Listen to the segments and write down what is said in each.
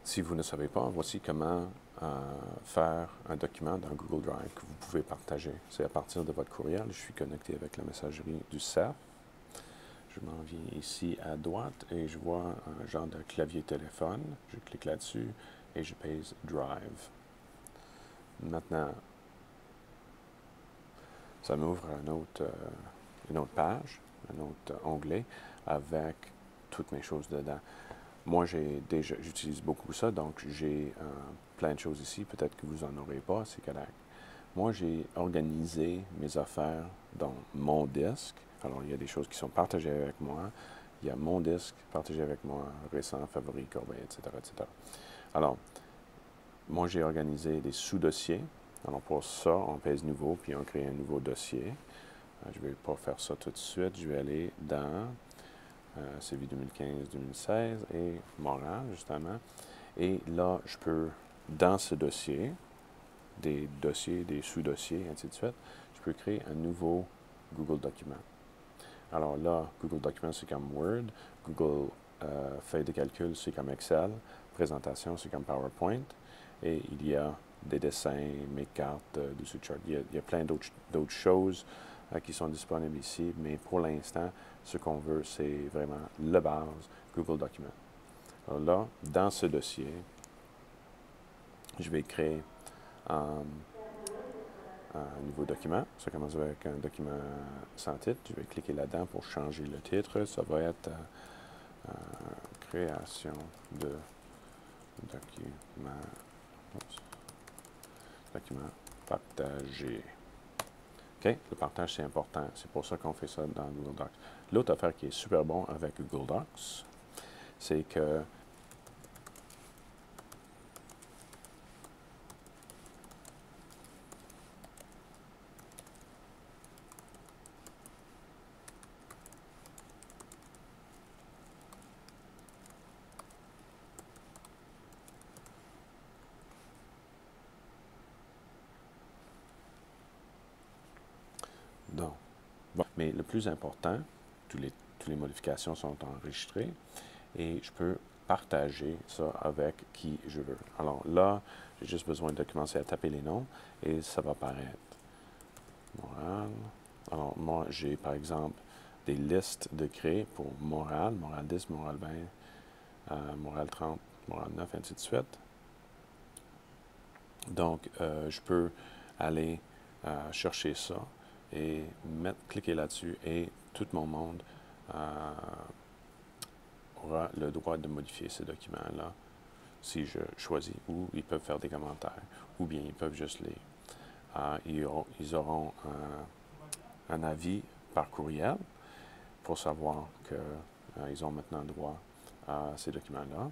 Si vous ne savez pas, voici comment faire un document dans Google Drive que vous pouvez partager. C'est à partir de votre courriel. Je suis connecté avec la messagerie du CERF. Je m'en viens ici à droite et je vois un genre de clavier téléphone. Je clique là-dessus et je pèse Drive. Maintenant, ça m'ouvre une autre page, un autre onglet avec toutes mes choses dedans. Moi, j'utilise beaucoup ça, donc j'ai plein de choses ici. Peut-être que vous n'en aurez pas, c'est correct. Moi, j'ai organisé mes affaires dans mon disque. Alors, il y a des choses qui sont partagées avec moi. Il y a mon disque partagé avec moi, récent, favori, Corbeil, etc., etc. Alors, moi, j'ai organisé des sous-dossiers. Alors, pour ça, on pèse Nouveau, puis on crée un nouveau dossier. Je ne vais pas faire ça tout de suite. Je vais aller dans CV 2015-2016 et Montréal, justement. Et là, je peux, dans ce dossier, des dossiers, des sous-dossiers, ainsi de suite, je peux créer un nouveau Google document. Alors là, Google Document, c'est comme Word. Google Feuille de calcul, c'est comme Excel. Présentation, c'est comme PowerPoint. Et il y a des dessins, mes cartes, dessus chart. Il y a plein d'autres choses qui sont disponibles ici, mais pour l'instant, ce qu'on veut, c'est vraiment la base Google Document. Alors là, dans ce dossier, je vais créer un nouveau document. Ça commence avec un document sans titre. Je vais cliquer là-dedans pour changer le titre. Ça va être création de document, document partagé. OK? Le partage, c'est important. C'est pour ça qu'on fait ça dans Google Docs. L'autre affaire qui est super bon avec Google Docs, c'est que non. Bon. Mais le plus important, toutes les modifications sont enregistrées et je peux partager ça avec qui je veux. Alors là, j'ai juste besoin de commencer à taper les noms et ça va apparaître. Montréal. Alors moi, j'ai par exemple des listes de créer pour Montréal, Montréal 10, Montréal 20, Montréal 30, Montréal 9, ainsi de suite. Donc, je peux aller chercher ça et cliquer là-dessus et tout mon monde aura le droit de modifier ce document-là si je choisis, ou ils peuvent faire des commentaires, ou bien ils peuvent juste lire. Ils auront un avis par courriel pour savoir qu'ils ont maintenant droit à ces documents-là.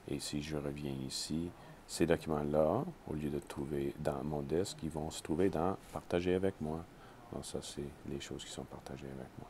Et si je reviens ici, ces documents-là, au lieu de trouver dans mon disque, ils vont se trouver dans Partager avec moi. Donc ça, c'est les choses qui sont partagées avec moi.